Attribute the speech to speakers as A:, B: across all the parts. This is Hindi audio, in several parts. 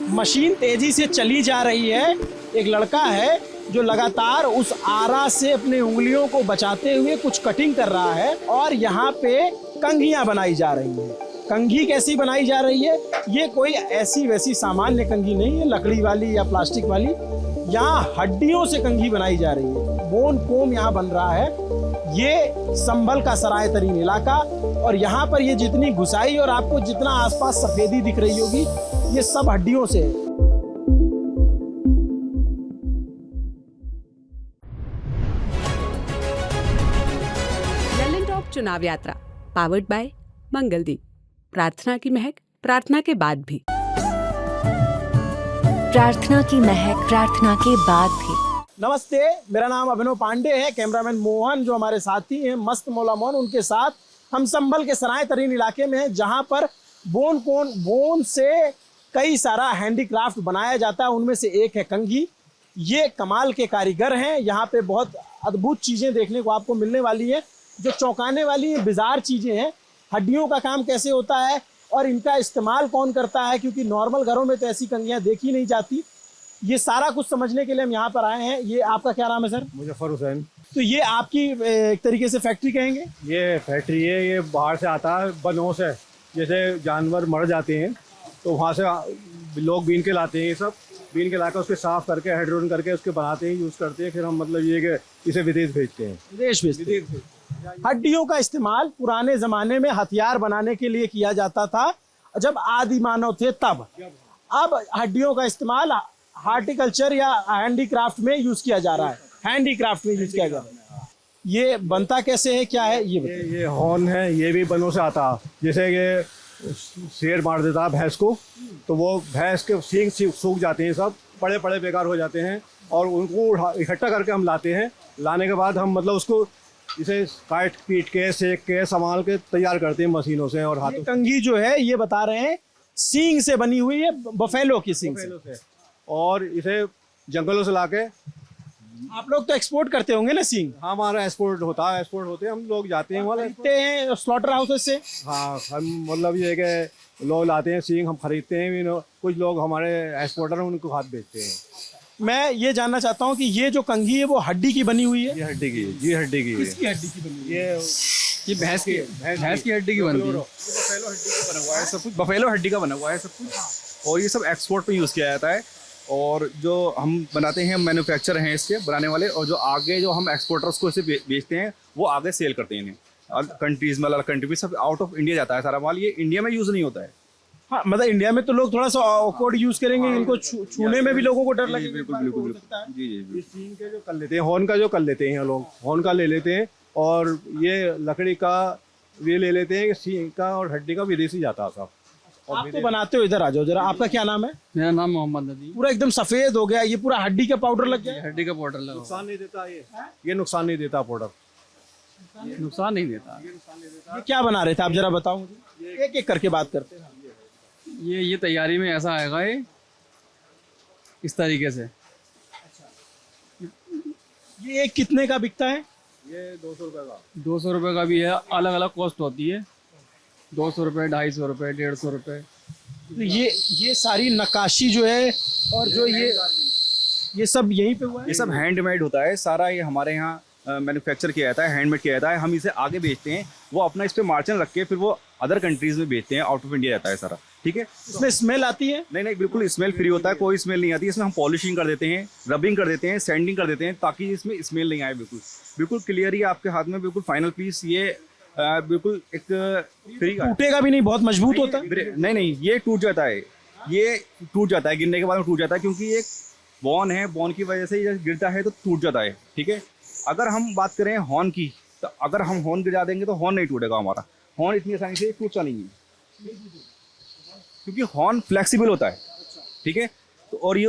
A: मशीन तेजी से चली जा रही है। एक लड़का है जो लगातार उस आरा से अपनी उंगलियों को बचाते हुए कुछ कटिंग कर रहा है और यहाँ पे कंघियां बनाई जा रही हैं। कंघी कैसी बनाई जा रही है? ये कोई ऐसी वैसी सामान्य कंघी नहीं है, लकड़ी वाली या प्लास्टिक वाली। यहाँ हड्डियों से कंघी बनाई जा रही है। बोन कोम यहाँ बन रहा है। ये संभल का सराय तरीन इलाका, और यहाँ पर ये जितनी घुसाई और आपको जितना आसपास सफेदी दिख रही होगी, ये सब हड्डियों से है।
B: ललन टॉप चुनाव यात्रा पावर्ड बाय मंगलदीप। प्रार्थना की महक, प्रार्थना के बाद भी।
C: प्रार्थना की महक, प्रार्थना के बाद भी।
A: नमस्ते, मेरा नाम अभिनव पांडे है। कैमरामैन मोहन जो हमारे साथी हैं, मस्त मौला मोहन, उनके साथ हम संभल के सराय तरीन इलाके में हैं, जहां पर बोन से कई सारा हैंडीक्राफ्ट बनाया जाता है। उनमें से एक है कंघी। ये कमाल के कारीगर हैं। यहाँ पे बहुत अद्भुत चीज़ें देखने को आपको मिलने वाली है, जो चौंकाने वाली हैं, बिजार चीज़ें हैं। हड्डियों का काम कैसे होता है और इनका इस्तेमाल कौन करता है, क्योंकि नॉर्मल घरों में तो ऐसी कंघियाँ देखी नहीं जाती। ये सारा कुछ समझने के लिए हम यहाँ पर आए हैं। ये आपका क्या नाम है सर?
D: मुजफ्फर हुसैन।
A: तो ये आपकी एक तरीके से फैक्ट्री कहेंगे?
D: ये फैक्ट्री है, ये बाहर से आता है, बनों से। जैसे जानवर मर जाते हैं तो वहाँ से लोग बीन के लाते हैं। ये सब बीन के लाकर उसके साफ करके हाइड्रोजन करके उसके बनाते हैं, यूज़ करते हैं। फिर हम मतलब ये कि इसे विदेश भेजते हैं।
A: विदेश भेजते हैं। हड्डियों का इस्तेमाल पुराने ज़माने में हथियार बनाने के लिए किया जाता था, जब आदि मानव थे तब। अब हड्डियों का इस्तेमाल हार्टिकल्चर या हैंडीक्राफ्ट में यूज किया जा रहा है। हैंडीक्राफ्ट में यूज किया जा रहा है। ये बनता कैसे है, क्या है ये
D: हॉर्न है, ये भी बनों से आता है। जैसे ये शेर मार देता है भैंस को, तो वो भैंस के सींग सूख जाते हैं, सब बड़े बड़े बेकार हो जाते हैं, और उनको इकट्ठा करके हम लाते हैं। लाने के बाद हम मतलब उसको इसे काट पीट के सेक के संभाल के तैयार करते हैं मशीनों से और हाथों से।
A: कंघी जो है ये बता रहे हैं सींग से बनी हुई है, बफेलो की सींग से।
D: और इसे जंगलों से लाके
A: आप लोग तो एक्सपोर्ट करते होंगे ना सींग?
D: हमारा एक्सपोर्ट होता है, एक्सपोर्ट होते हैं, हम लोग जाते हैं वहाँ
A: खरीदते हैं स्लॉटर हाउसेस से।
D: हाँ, हम मतलब ये कि लोग लाते हैं सींग, हम खरीदते हैं भी। कुछ लोग हमारे एक्सपोर्टर हैं, उनको हाथ बेचते हैं।
A: मैं ये जानना चाहता हूँ कि ये जो कंघी है वो हड्डी की बनी हुई है?
D: ये हड्डी की है। ये हड्डी की है।
A: किसकी हड्डी की बनी हुई है?
D: ये
E: भैंस की हड्डी की बनती है।
F: बफेलो हड्डी का बना हुआ है सब कुछ। बफेलो हड्डी का बना हुआ है सब कुछ, और ये सब एक्सपोर्ट में यूज़ किया जाता है। और जो हम बनाते हैं, मैन्युफैक्चर हैं इसके बनाने वाले, और जो आगे जो हम एक्सपोर्टर्स को इसे बेचते हैं, वो आगे सेल करते हैं इन्हें। और कंट्रीज़ में, अलग कंट्री में, सब आउट ऑफ इंडिया जाता है सारा माल। ये इंडिया में यूज़ नहीं होता है।
A: हाँ, मतलब इंडिया में तो लोग थोड़ा सा ऑकवर्ड यूज करेंगे।
D: हाँ,
A: इनको छूने में भी लोगों को डर लगेगा।
F: बिल्कुल बिल्कुल बिल्कुल। जी जी जी।
D: सींग के जो कर लेते हैं, हॉर्न का जो कर लेते हैं लोग, हॉर्न का ले लेते हैं, और ये लकड़ी का ये ले लेते हैं। सींग का और हड्डी का विदेशी जाता है सब।
A: आप तो बनाते हो, इधर आ जाओ जरा। आपका क्या नाम है?
E: मेरा नाम मोहम्मद नदी।
A: पूरा एकदम सफेद हो गया, ये पूरा हड्डी का पाउडर लग गया।
E: हड्डी का पाउडर लगा।
D: नुकसान नहीं देता ये नुकसान नहीं देता पाउडर।
E: नुकसान नहीं देता।
A: ये क्या बना रहे थे आप, जरा बताओ मुझे। एक एक करके बात करते हैं।
E: ये तैयारी में ऐसा आएगा, ये इस तरीके से।
A: ये एक कितने का बिकता है?
D: ये 200 रुपये का।
E: 200 रुपये का भी है, अलग अलग कॉस्ट होती है। 200 रुपये, 250 रुपये, 150 रुपये।
A: तो ये सारी नक्काशी जो है, और जो ये सब यहीं पे हुआ है।
F: ये सब हैंडमेड होता है सारा। ये हमारे यहाँ मैन्युफैक्चर किया जाता है, हैंडमेड किया जाता है। हम इसे आगे बेचते हैं, वो अपना इस पर मार्जिन रख के फिर वो अदर कंट्रीज में बेचते हैं। आउट ऑफ इंडिया जाता है सारा। ठीक है।
A: इसमें स्मेल आती है?
F: नहीं नहीं, बिल्कुल स्मेल फ्री होता है, कोई स्मेल नहीं आती। इसमें हम पॉलिशिंग कर देते हैं, रबिंग कर देते हैं, सैंडिंग कर देते हैं, ताकि इसमें स्मेल नहीं आए। बिल्कुल बिल्कुल क्लियर ही आपके हाथ में, बिल्कुल फाइनल पीस। ये बिल्कुल एक फ्री का।
A: टूटेगा भी नहीं, बहुत मजबूत होता है।
F: नहीं नहीं, ये टूट जाता है। ये टूट जाता है, गिरने के बाद में टूट जाता है, क्योंकि ये बॉन है। बॉन की वजह से ये गिरता है तो टूट जाता है। ठीक है। अगर हम बात करें हॉर्न की, तो अगर हम हॉर्न गिरा देंगे तो हॉर्न नहीं टूटेगा हमारा। हॉर्न इतनी आसानी से टूटता नहीं है, क्योंकि हॉर्न फ्लेक्सिबल होता है। ठीक है। तो और ये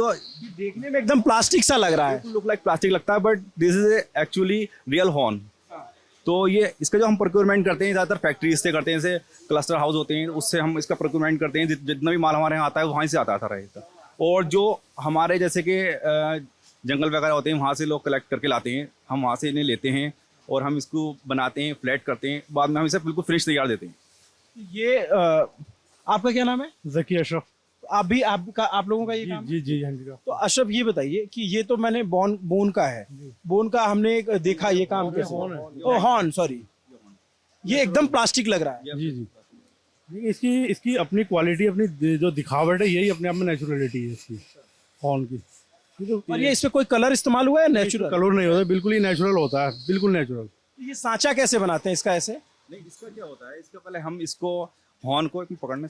A: देखने में एकदम प्लास्टिक सा लग रहा है।
F: लुक लाइक प्लास्टिक लगता है, but this is actually real horn. तो ये इसका जो हम प्रोक्योरमेंट करते हैं, ज़्यादातर फैक्ट्रीज से करते हैं। जैसे क्लस्टर हाउस होते हैं, उससे हम इसका प्रोक्योरमेंट करते हैं। जितना भी माल हमारे यहाँ आता है वहीं से आता रहेगा। और जो हमारे जैसे कि जंगल वगैरह होते हैं, वहाँ से लोग कलेक्ट करके लाते हैं, हम वहाँ से इन्हें लेते हैं और हम इसको बनाते हैं, फ्लैट करते हैं, बाद में हम इसे बिल्कुल फिनिश तैयार देते हैं।
A: ये आपका क्या नाम है?
D: ज़की अशरफ।
A: आप लोगों का ये काम है?
D: जी जी हाँ जी का।
A: तो अशरफ ये बताइए कि ये तो मैंने बोन का है, बोन का हमने एक देखा ये काम कैसे, ओ हॉर्न, सॉरी, ये एकदम प्लास्टिक लग रहा है।
D: जी जी देखिए, इसकी अपनी क्वालिटी, अपनी जो दिखावट है, यही अपने आप में नेचुरलिटी है इसकी हॉर्न की।
A: और ये इसमें कोई कलर इस्तेमाल हुआ है नेचुरल?
D: कलर नहीं होता, बिल्कुल ही नेचुरल होता है, बिल्कुल नेचुरल।
A: ये सांचा कैसे बनाते हैं इसका ऐसे?
F: नहीं, इसका क्या होता है, इसका पहले हम इसको हॉर्न को पकड़ने,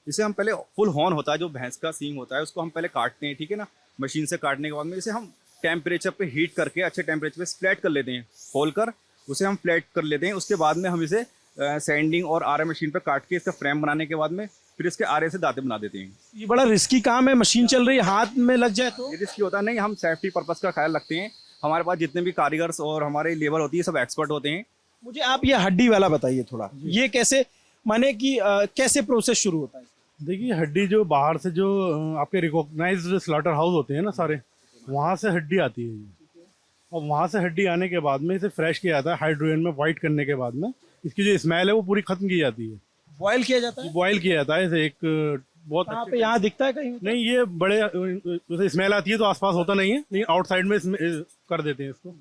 F: इसे हम पहले फुल हॉर्न होता है जो भैंस का सींग होता है, उसको हम पहले काटते हैं, ठीक है ना, मशीन से काटने के बाद में इसे हम टेम्परेचर पे हीट करके अच्छे टेम्परेचर पे फ्लैट कर लेते हैं, खोल कर उसे हम फ्लैट कर लेते हैं। उसके बाद में हम इसे सैंडिंग और आरे मशीन पे काट के इसका फ्रेम बनाने के बाद में फिर इसके आरे से दांते बना देते हैं।
A: ये बड़ा रिस्की काम है, मशीन चल रही है, हाथ में लग जाए तो?
F: ये रिस्की होता नहीं, हम सेफ्टी पर्पस का ख्याल रखते हैं। हमारे पास जितने भी कारीगर्स और हमारे लेबर होती है सब एक्सपर्ट होते हैं।
A: मुझे आप ये हड्डी वाला बताइए थोड़ा, ये कैसे, माने कि कैसे प्रोसेस शुरू होता है?
D: देखिए, हड्डी जो बाहर से जो आपके रिकॉग्नाइज्ड स्लॉटर हाउस होते हैं ना सारे, वहाँ से हड्डी आती है ये। और वहाँ से हड्डी आने के बाद में इसे फ्रेश किया जाता है हाइड्रोजन में, वाइट करने के बाद में इसकी जो स्मेल है वो पूरी खत्म की जाती है।
A: बॉयल किया जाता है?
D: बॉयल किया जाता है इसे एक बहुत
A: कहाँ पे, यहाँ दिखता है कहीं?
D: नहीं, ये बड़े जैसे स्मेल आती है तो आसपास होता नहीं है, लेकिन आउटसाइड में कर देते हैं इसको।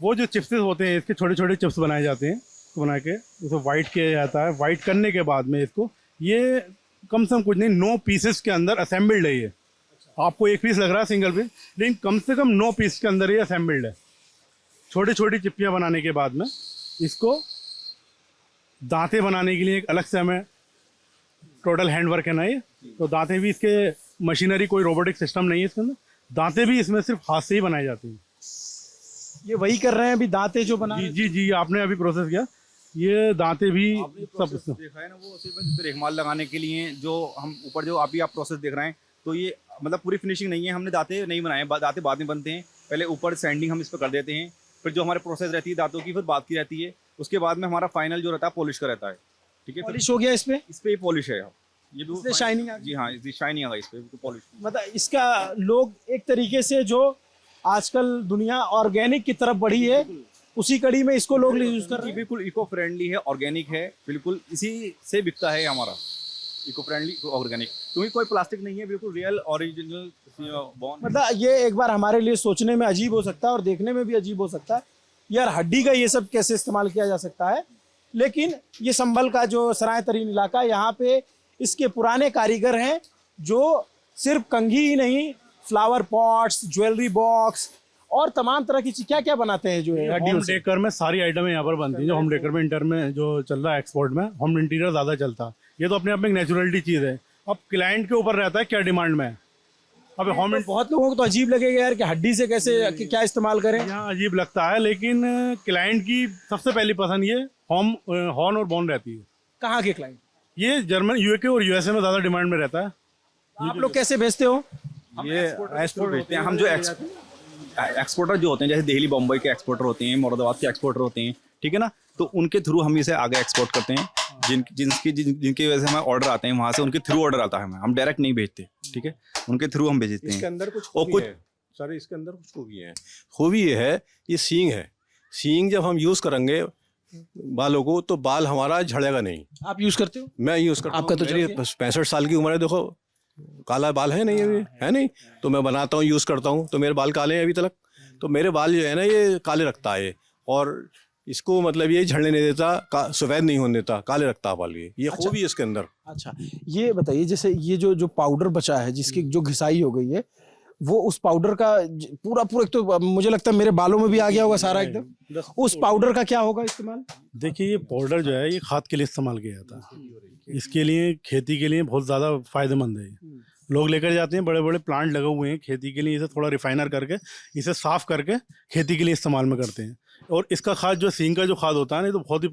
D: वो जो चिप्स होते हैं इसके छोटे छोटे चिप्स बनाए जाते हैं, बना के उसे वाइट किया जाता है। वाइट करने के बाद में इसको ये कम से कम कुछ नहीं 9 पीसेस के अंदर असेंबल्ड है। ये आपको एक पीस लग रहा है सिंगल पीस, लेकिन कम से कम 9 पीस के अंदर ये असेंबल्ड है। छोटी छोटी चिप्पियाँ बनाने के बाद में इसको दांतें बनाने के लिए एक अलग से हमें टोटल हैंड वर्क है ना ये, तो दांतें भी इसके मशीनरी, कोई रोबोटिक सिस्टम नहीं है इसके अंदर, दांतें भी इसमें सिर्फ हाथ से ही बनाई जाती हैं।
A: ये वही कर रहे हैं अभी दांतें जो बना?
D: जी जी जी, आपने अभी प्रोसेस किया, ये दांतें भी सब
F: देखा है ना, वो सिर्फ रेगमाल लगाने के लिए जो हम ऊपर जो आप प्रोसेस देख रहे हैं, तो ये मतलब पूरी फिनिशिंग नहीं है, हमने दांतें नहीं बनाए, दांतें बाद में बनते हैं। पहले ऊपर सैंडिंग हम इस पर कर देते हैं, फिर जो हमारे प्रोसेस रहती है दांतों की फिर बाद की रहती है। उसके बाद में हमारा फाइनल जो रहता है पॉलिश का रहता है, ठीक है।
A: पॉलिश हो गया इस पे?
F: इस पे पॉलिश है, ये
A: इससे शाइनिंग आ गई?
F: जी हाँ, इसकी शाइनिंग आ गई इस पे पॉलिश।
A: मतलब इसका लोग एक तरीके से जो आजकल दुनिया ऑर्गेनिक की तरफ बढ़ी है, उसी कड़ी में इसको लोग यूज कर रहे हैं।
F: बिल्कुल इको फ्रेंडली है, ऑर्गेनिक है, बिल्कुल इसी से बिकता है हमारा इको फ्रेंडली ऑर्गेनिक, क्योंकि कोई प्लास्टिक नहीं है, बिल्कुल रियल ओरिजिनल बॉर्न।
A: मतलब ये एक बार हमारे लिए सोचने में अजीब हो सकता है और देखने में भी अजीब हो सकता है, यार हड्डी का ये सब कैसे इस्तेमाल किया जा सकता है। लेकिन ये संभल का जो सराय तरीन इलाका, यहाँ पे इसके पुराने कारीगर हैं जो सिर्फ कंघी ही नहीं, फ्लावर पॉट्स, ज्वेलरी बॉक्स और तमाम तरह की चीज क्या क्या बनाते हैं जो है
D: होम डेकर में सारी आइटमें यहाँ पर बनती हैं। जो होम डेकर में इंटर में जो चल रहा है एक्सपोर्ट में, होम इंटीरियर ज़्यादा चलता है। ये तो अपने आप में एक नेचुरलिटी चीज़ है। अब क्लाइंट के ऊपर रहता है क्या डिमांड में है। अब होम
A: तो बहुत लोगों को तो अजीब लगेगा यार कि हड्डी से कैसे क्या इस्तेमाल करें।
D: यहाँ अजीब लगता है, लेकिन क्लाइंट की सबसे पहली पसंद ये हॉर्न और बोन रहती है।
A: कहाँ के क्लाइंट?
D: ये जर्मन, यूके और यूएसए में ज़्यादा डिमांड में रहता है।
A: आप लोग कैसे भेजते हो?
F: ये एक्सपोर्ट भेजते हैं हम। जो एक्सपोर्टर जो होते हैं, जैसे दिल्ली बम्बई के एक्सपोर्टर होते हैं, मुरादाबाद के एक्सपोर्टर होते हैं, ठीक है ना, तो उनके थ्रू हम इसे आगे एक्सपोर्ट करते हैं। जिनकी वजह से हमें ऑर्डर आते हैं, वहाँ से उनके थ्रू ऑर्डर आता है हमें, हम डायरेक्ट नहीं भेजते, ठीक है, उनके थ्रू हम भेजते हैं।
G: इसके अंदर कुछ
F: और
G: खूबी है सर, इसके अंदर कुछ खूबी है। खूबी ये है, ये सींग है। सींग जब हम यूज़ करेंगे बालों को, तो बाल हमारा झड़ेगा नहीं।
A: आप यूज करते हो?
G: मैं यूज़ करता
A: आपका
G: हूँ।
A: तो
G: मेरी 65 साल की उम्र है, देखो काला बाल है नहीं, अभी है नहीं, तो मैं बनाता हूँ, यूज़ करता हूँ, तो मेरे बाल काले हैं अभी तक। तो मेरे बाल जो है ना, ये काले रखता है, और इसको मतलब ये झड़ने नहीं देता, सफ़ेद नहीं होने देता, काले रखता है बाल। ये खूबी है इसके अंदर।
A: अच्छा, ये बताइए, जैसे ये जो पाउडर बचा है, जिसकी जो घिसाई हो गई है, वो उस पाउडर का पूरा एक तो मुझे लगता है मेरे बालों में भी आ गया होगा सारा एकदम। उस पाउडर का क्या होगा इस्तेमाल?
D: देखिए, ये पाउडर जो है ये खाद के लिए इस्तेमाल किया जाता है। इसके लिए, खेती के लिए बहुत ज़्यादा फायदेमंद है। लोग लेकर जाते हैं, बड़े बड़े प्लांट लगे हुए हैं खेती के लिए, इसे थोड़ा रिफाइनर करके इसे साफ करके खेती के लिए इस्तेमाल में करते हैं। और इसका खाद जो सींग का जो खाद होता है ना, तो बहुत ही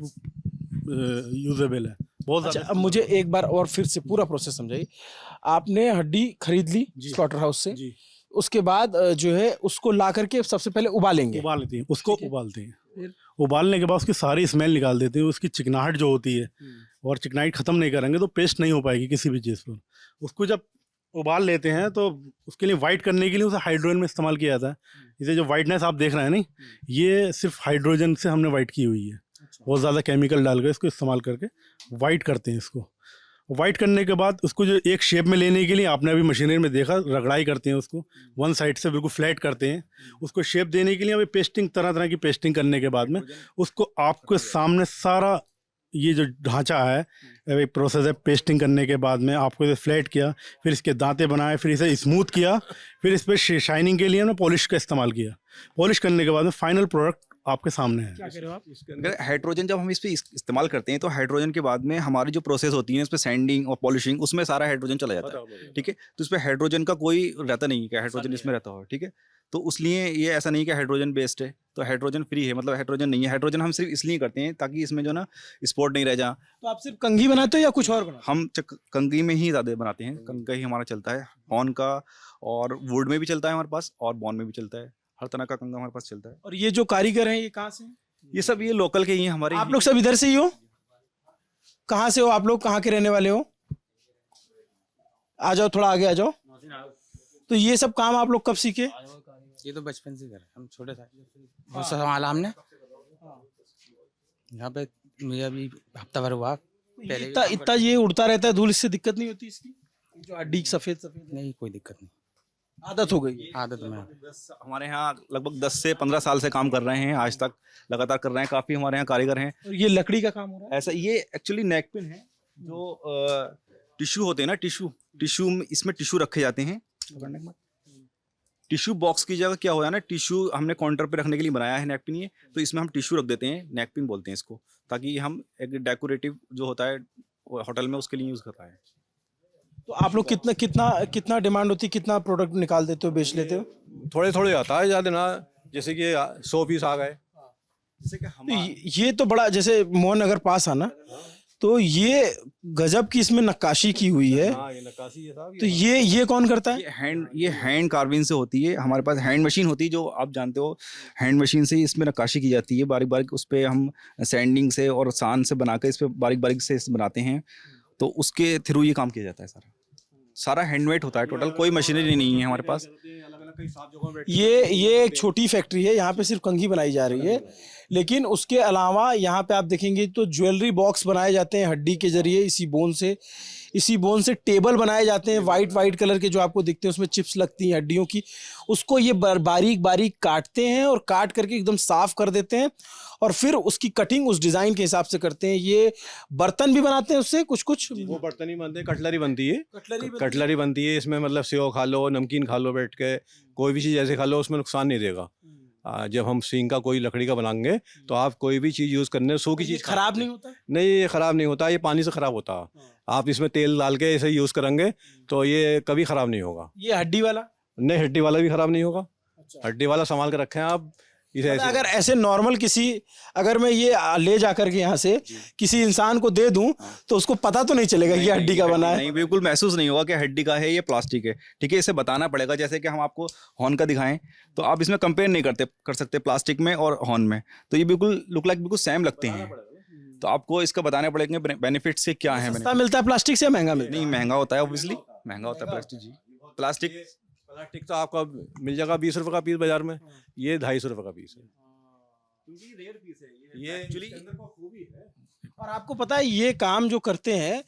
D: यूजेबल है, बहुत।
A: अच्छा, अब मुझे एक बार और फिर से पूरा प्रोसेस समझाइए। आपने हड्डी खरीद ली स्लॉटर हाउस से,
D: जी,
A: उसके बाद जो है उसको ला करके सबसे पहले उबालेंगे।
D: उबालते हैं उसको, उबालते हैं। उबालने के बाद उसकी सारी स्मेल निकाल देते हैं, उसकी चिकनाहट जो होती है, और चिकनाहट खत्म नहीं करेंगे तो पेस्ट नहीं हो पाएगी किसी भी चीज़ पर। उसको जब उबाल लेते हैं तो उसके लिए वाइट करने के लिए उसे हाइड्रोजन में इस्तेमाल किया जाता है। इसे जो वाइटनेस आप देख रहे हैं नहीं, ये सिर्फ हाइड्रोजन से हमने वाइट की हुई है। बहुत ज़्यादा केमिकल डाल कर इसको इस्तेमाल करके वाइट करते हैं इसको।
H: वाइट करने के बाद उसको जो एक शेप में लेने के लिए आपने अभी मशीनरी में देखा रगड़ाई करते हैं उसको, वन साइड से बिल्कुल फ्लैट करते हैं, उसको शेप देने के लिए अभी पेस्टिंग, तरह तरह की पेस्टिंग करने के बाद में उसको आपके सामने सारा ये जो ढांचा है एक प्रोसेस है, पेस्टिंग करने के बाद में आपको इसे फ्लैट किया, फिर इसके दांते बनाए, फिर इसे स्मूथ किया, फिर इस पर शाइनिंग के लिए हमने पॉलिश का इस्तेमाल किया। पॉलिश करने के बाद में फाइनल प्रोडक्ट आपके सामने है।
A: क्या कह रहे हो आप?
F: इसके अंदर हाइड्रोजन जब हम इस पे इस्तेमाल करते हैं तो हाइड्रोजन के बाद में हमारी जो प्रोसेस होती है इस पे सैंडिंग और पॉलिशिंग, उसमें सारा हाइड्रोजन चला जाता है, ठीक है। तो इस पे हाइड्रोजन का कोई रहता नहीं कि हाइड्रोजन इसमें रहता हो, ठीक है। तो उसलिए ये ऐसा नहीं कि हाइड्रोजन बेस्ड है, तो हाइड्रोजन फ्री है, मतलब हाइड्रोजन नहीं है। हाइड्रोजन हम सिर्फ इसलिए करते हैं ताकि इसमें जो ना स्पॉट नहीं रह जा।
A: तो आप सिर्फ कंघी बनाते हो या कुछ और बनाते
F: हम कंगी में ही ज़्यादा बनाते हैं, कंगा ही हमारा चलता है, हॉर्न का और वुड में भी चलता है हमारे पास और बॉन में भी चलता है, हर तरह का कंगा हमारे पास चलता है।
A: हो? और ये जो कारीगर हैं ये कहाँ से हैं?
F: ये सब ये लोकल के ही हैं हमारे।
A: आप लोग सब इधर से ही हो? कहाँ से हो आप लोग, कहाँ के रहने वाले हो? आ जाओ, थोड़ा आगे आ जाओ। तो ये सब काम आप लोग कब सीखे?
I: ये तो बचपन से कर, हम छोटे थे बहुत सा संभाला हमने। यहाँ पे मुझे अभी हफ्ता भर हुआ। पहले
A: इतना इतना ये उड़ता रहता है धूल, इससे दिक्कत नहीं होती इसकी? जो हड्डी सफेद सफेद
I: नहीं, कोई दिक्कत नहीं,
A: आदत हो गई है।
I: आदत में।
F: हमारे यहाँ लगभग 10 से 15 साल से काम कर रहे हैं, आज तक लगातार कर रहे हैं। काफ़ी हमारे यहाँ कारीगर हैं।
A: और ये लकड़ी का काम हो रहा है?
F: ऐसा ये एक्चुअली नेक पिन है, जो टिश्यू होते हैं ना, टिश्यू में इसमें टिश्यू रखे जाते हैं। टिश्यू बॉक्स की जगह क्या होता है ना, टिश्यू हमने काउंटर पे रखने के लिए बनाया है नेकपिन ये, तो इसमें हम टिश्यू रख देते हैं, नेकपिन बोलते हैं इसको, ताकि हम एक डेकोरेटिव जो होता है होटल में उसके लिए यूज़ करता है।
A: तो आप लोग कितना कितना कितना डिमांड होती है, कितना प्रोडक्ट निकाल देते हो, बेच लेते हो?
G: थोड़े थोड़े आता है, ज़्यादा ना, जैसे कि 100 पीस आ गए।
F: जैसे कि हम
A: ये तो बड़ा, जैसे मोहन अगर पास आना तो ये गजब की इसमें नक्काशी की हुई है।
G: हाँ, ये नक्काशी है साहब।
A: तो ये कौन करता है?
F: ये हैंड कार्विंग से होती है। हमारे पास हैंड मशीन होती है, जो आप जानते हो, हैंड मशीन से ही इसमें नक्काशी की जाती है। बारीक बारीक उस पर हम सैंडिंग से और सांड से बना के इस पर बारीक बारीक से बनाते हैं, तो उसके थ्रू ये काम किया जाता है। सारा हैंडमेड होता है, टोटल कोई मशीनरी नहीं है हमारे पास।
A: ये एक छोटी फैक्ट्री है, यहाँ पे सिर्फ कंघी बनाई जा रही है, लेकिन उसके अलावा यहाँ पे आप देखेंगे तो ज्वेलरी बॉक्स बनाए जाते हैं हड्डी के जरिए। इसी बोन से टेबल बनाए जाते हैं, वाइट कलर के जो आपको दिखते हैं, उसमें चिप्स लगती हैं हड्डियों की। उसको ये बारीक बारीक काटते हैं और काट करके एकदम साफ कर देते हैं, और फिर उसकी कटिंग उस डिज़ाइन के हिसाब से करते हैं। ये बर्तन भी बनाते हैं उससे, कुछ
G: वो बर्तन ही बनते हैं, कटलरी बनती है, कटलरी बनती है। इसमें मतलब सेव खा लो, नमकीन खा लो, बैठ के कोई भी चीज़ ऐसे खा लो, उसमें नुकसान नहीं देगा। जब हम सींग का कोई लकड़ी का बनाएंगे तो आप कोई भी चीज़ यूज़ करने, सो की चीज़
A: खराब नहीं होता?
G: नहीं, ये ख़राब नहीं होता, ये पानी से ख़राब होता। आप इसमें तेल डाल के ऐसे यूज़ करेंगे तो ये कभी ख़राब नहीं होगा।
A: ये हड्डी वाला
G: नहीं, हड्डी वाला भी ख़राब नहीं होगा। हड्डी वाला संभाल के रखें आप इसे।
A: अगर ऐसे नॉर्मल अगर मैं ये ले जाकर के यहाँ से किसी इंसान को दे दूं तो उसको पता तो नहीं चलेगा ये हड्डी का बना है?
F: नहीं, बिल्कुल महसूस नहीं होगा कि हड्डी का है, ये प्लास्टिक है, ठीक है। इसे बताना पड़ेगा। जैसे कि हम आपको हॉर्न का दिखाएं तो आप इसमें कंपेयर नहीं कर सकते प्लास्टिक में और हॉर्न में, तो ये बिल्कुल लुक लाइक बिल्कुल सेम लगते हैं। तो आपको इसका बताने पड़ेंगे बेनिफिट से क्या है।
A: सस्ता मिलता है प्लास्टिक से, महंगा मिलता है?
F: नहीं, महंगा होता है, ऑब्वियसली महंगा होता है प्लास्टिक जी। प्लास्टिक
G: तो आपका मिल जाएगा 20 रुपये का पीस बाजार में, ये 250 रुपये का पीस है।
F: ये एक्चुअली
A: और आपको पता है ये काम जो करते हैं,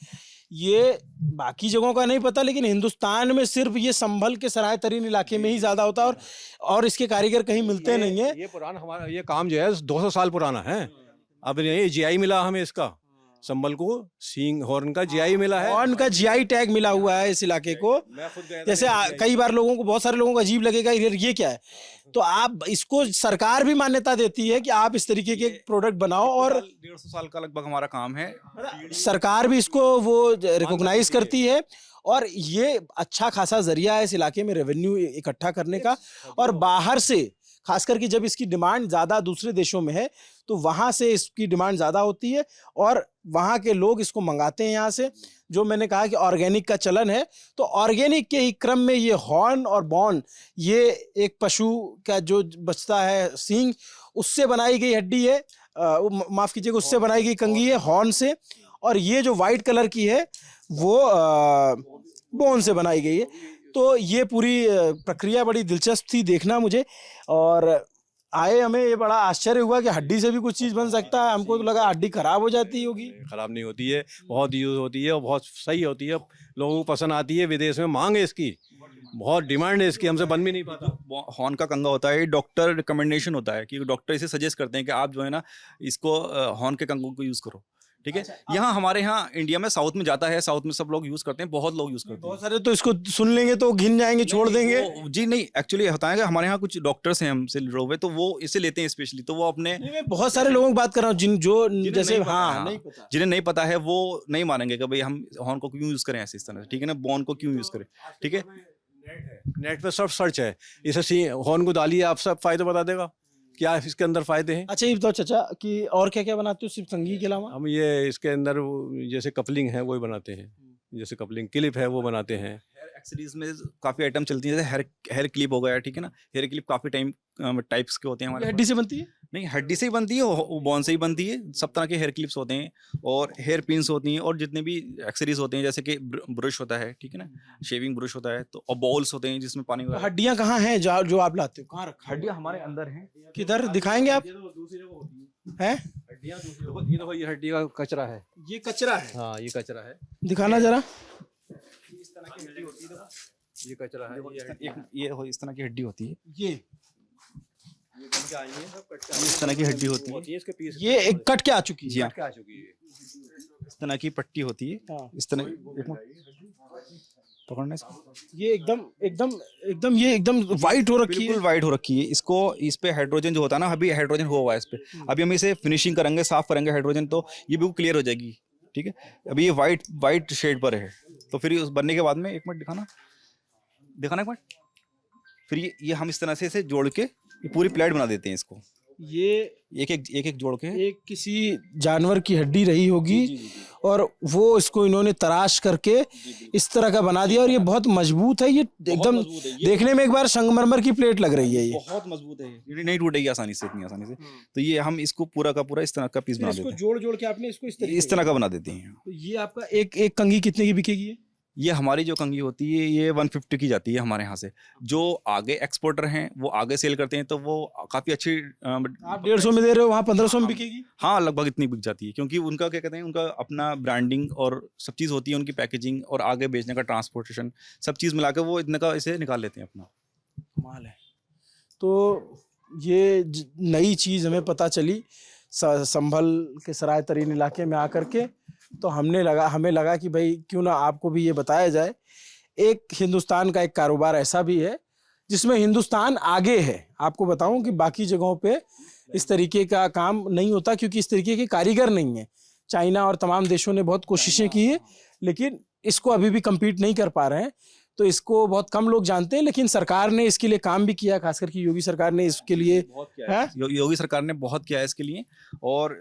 A: ये बाकी जगहों का नहीं पता, लेकिन हिंदुस्तान में सिर्फ ये संभल के सराय तरीन इलाके में ही ज्यादा होता है, और इसके कारीगर कहीं मिलते नहीं है।
G: ये पुराना हमारा ये काम जो है 200 साल पुराना है। अब ये जीआई मिला हमें, इसका संभल को सींग हॉर्न का जीआई मिला है।
A: हॉर्न का जीआई टैग मिला हुआ है इस इलाके को। जैसे कई बार बहुत सारे लोगों को अजीब लगेगा ये क्या है, तो आप इसको सरकार भी मान्यता देती है कि आप इस तरीके के प्रोडक्ट बनाओ, और
F: 150 साल का लगभग हमारा काम है।
A: सरकार भी इसको वो रिकॉग्नाइज करती है, और ये अच्छा खासा जरिया है इस इलाके में रेवेन्यू इकट्ठा करने का। और बाहर से खास करके जब इसकी डिमांड ज़्यादा दूसरे देशों में है तो वहाँ से इसकी डिमांड ज़्यादा होती है, और वहाँ के लोग इसको मंगाते हैं यहाँ से। जो मैंने कहा कि ऑर्गेनिक का चलन है, तो ऑर्गेनिक के ही क्रम में ये हॉर्न और बॉन, ये एक पशु का जो बचता है सींग, उससे बनाई गई हड्डी है, माफ़ कीजिएगा, उससे बनाई गई कंघी है हॉर्न से। और ये जो वाइट कलर की है वो बोन से बनाई गई है। तो ये पूरी प्रक्रिया बड़ी दिलचस्प थी देखना मुझे। और आए हमें ये बड़ा आश्चर्य हुआ कि हड्डी से भी कुछ चीज बन सकता है। हमको तो लगा हड्डी खराब हो जाती होगी।
G: खराब नहीं होती है, बहुत यूज होती है और बहुत सही होती है, लोगों को पसंद आती है, विदेश में मांग है इसकी, बहुत डिमांड है इसकी, हमसे बन भी नहीं पाता।
F: हॉर्न का कंगा होता है, डॉक्टर रिकमेंडेशन होता है कि डॉक्टर इसे सजेस्ट करते हैं कि आप जो है ना इसको हॉर्न के कंगों को यूज़ करो, ठीक है। यहाँ हमारे यहाँ इंडिया में साउथ में जाता है, साउथ में सब लोग यूज़ करते हैं, बहुत लोग यूज़ करते हैं।
A: बहुत सारे तो इसको सुन लेंगे तो घिन जाएंगे, छोड़ देंगे।
F: जी नहीं, एक्चुअली होता है कि हमारे यहाँ कुछ डॉक्टर्स हैं हमसे जुड़े हुए, तो वो इसे लेते हैं स्पेशली, तो वो अपने
A: नहीं, मैं बहुत सारे लोगों की बात कर रहा हूँ जैसे नहीं पता,
F: जिन्हें नहीं पता है वो नहीं मानेंगे कि भाई हम हॉर्न को क्यों यूज़ करें ऐसे इस तरह से, ठीक है ना, बोन को क्यों यूज़ करें, ठीक है।
G: नेट पे सब सर्च है, इसे हॉर्न को डालिए, आप सब फायदे बता देगा क्या इसके अंदर फायदे हैं।
A: अच्छा ये बताओ चाचा कि और क्या क्या बनाते हो सिर्फ संगीत के अलावा?
G: हम ये इसके अंदर जैसे कपलिंग है वो बनाते हैं, जैसे कपलिंग क्लिप है वो बनाते हैं।
F: हेयर एक्सेसरीज में काफ़ी आइटम चलती है, जैसे हेयर क्लिप हो गया, ठीक है ना। हेयर क्लिप काफ़ी टाइप्स के होते हैं हमारे
A: हड्डी से बनती है?
F: नहीं, हड्डी से ही बनती है, बोन से ही बनती है, सब तरह के हेयर क्लिप्स होते हैं और हेयर पिन्स होती हैं और जितने भी एक्सेसरीज होते हैं जैसे कि ब्रश होता है, ठीक है ना, शेविंग ब्रश होता है, तो और बॉल्स होते हैं जिसमें पानी
A: तो हड्डियाँ कहाँ हैं जो आप लाते हो, कहाँ रखा?
F: हड्डियाँ हमारे अंदर हैं।
A: किधर दिखाएंगे आप? हैं?
G: ये देखो, ये हड्डी का कचरा है,
A: ये कचरा है?
G: हाँ ये कचरा है,
A: दिखाना जरा।
G: ये कचरा है,
F: ये इस तरह की हड्डी होती है,
A: ये
F: इस तरह की हड्डी होती है,
G: इसके पीस
A: ये एक कट के आ चुकी है।
F: जी हाँ,
G: आ चुकी है।
F: इस तरह की पट्टी होती है,
A: हाँ।
F: इस तरह पकड़ने से
A: ये एकदम ये एकदम वाइट हो रखी है।
F: बिल्कुल वाइट हो रखी है। इसको इस पे हाइड्रोजन जो होता है ना, अभी हाइड्रोजन हुआ है इस पे, अभी हम इसे फिनिशिंग करेंगे, साफ करेंगे हाइड्रोजन, तो ये बिल्कुल क्लियर हो जाएगी, ठीक है। अभी ये वाइट शेड पर है, तो फिर उस बनने के बाद में एक मिनट दिखाना एक मिनट, फिर ये हम इस तरह से इसे जोड़ के ये पूरी प्लेट बना देते हैं इसको।
A: ये
F: एक जोड़ के
A: एक किसी जानवर की हड्डी रही होगी और वो इसको इन्होंने तराश करके इस तरह का बना दिया और ये बहुत मजबूत है। ये एकदम देखने में एक बार संगमरमर की प्लेट लग रही है। ये
F: बहुत मजबूत है, ये नहीं टूटेगी आसानी से, इतनी आसानी से। तो ये हम इसको पूरा का पूरा इस तरह का पीस बना देते हैं,
A: जोड़ के आपने इसको
F: इस तरह का बना देते हैं।
A: तो ये आपका एक कंघी कितने की बिकेगी?
F: ये हमारी जो कंघी होती है ये 150 की जाती है हमारे यहाँ से। जो आगे एक्सपोर्टर हैं वो आगे सेल करते हैं, तो वो काफ़ी अच्छी
A: आप 150 में दे रहे हो, वहाँ 1500 में बिकेगी?
F: हाँ, लगभग इतनी बिक जाती है, क्योंकि उनका क्या कहते हैं, उनका अपना ब्रांडिंग और सब चीज़ होती है, उनकी पैकेजिंग और आगे बेचने का ट्रांसपोर्टेशन, सब चीज़ मिला के वो इतने का इसे निकाल लेते हैं अपना।
A: कमाल है। तो ये नई चीज़ हमें पता चली संभल के सराय तरीन इलाके में आकर के, तो हमें लगा कि भाई क्यों ना आपको भी ये बताया जाए। एक हिंदुस्तान का एक कारोबार ऐसा भी है जिसमें हिंदुस्तान आगे है। आपको बताऊं कि बाकी जगहों पे इस तरीके का काम नहीं होता क्योंकि इस तरीके के कारीगर नहीं है। चाइना और तमाम देशों ने बहुत कोशिशें की है, लेकिन इसको अभी भी कम्पीट नहीं कर पा रहे हैं। तो इसको बहुत कम लोग जानते हैं, लेकिन सरकार ने इसके लिए काम भी किया, खासकर कि योगी सरकार ने इसके लिए
F: बहुत किया है। योगी सरकार ने बहुत किया है इसके लिए, और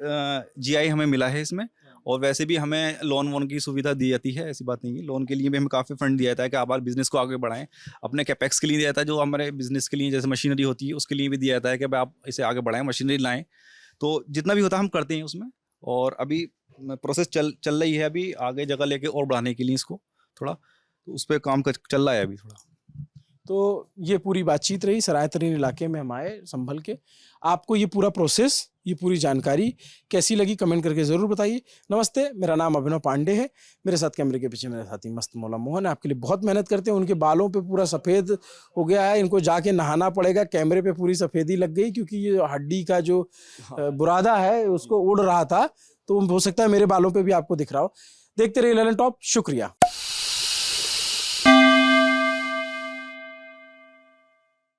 F: जीआई हमें मिला है इसमें। और वैसे भी हमें लोन वोन की सुविधा दी जाती है, ऐसी बात नहीं है। लोन के लिए भी हमें काफ़ी फंड दिया जाता है कि आप बिज़नेस को आगे बढ़ाएं। अपने कैपेक्स के लिए दिया जाता है, जो हमारे बिज़नेस के लिए जैसे मशीनरी होती है उसके लिए भी दिया जाता है कि भाई आप इसे आगे बढ़ाएं, मशीनरी लाएं। तो जितना भी होता है हम करते हैं उसमें। और अभी प्रोसेस चल रही है, अभी आगे जगह लेके और बढ़ाने के लिए इसको थोड़ा, तो उस पर काम चल रहा है अभी थोड़ा।
A: तो ये पूरी बातचीत रही सराय तरीन इलाके में हम आए संभल के। आपको ये पूरा प्रोसेस, ये पूरी जानकारी कैसी लगी कमेंट करके ज़रूर बताइए। नमस्ते, मेरा नाम अभिनव पांडे है। मेरे साथ कैमरे के पीछे मेरे साथी मस्त मौला मोहन है। आपके लिए बहुत मेहनत करते हैं। उनके बालों पे पूरा सफ़ेद हो गया है, इनको जाके नहाना पड़ेगा। कैमरे पे पूरी सफ़ेदी लग गई क्योंकि ये हड्डी का जो बुरादा है उसको उड़ रहा था, तो हो सकता है मेरे बालों पर भी आपको दिख रहा हो। देखते रहिए ललन टॉप। शुक्रिया।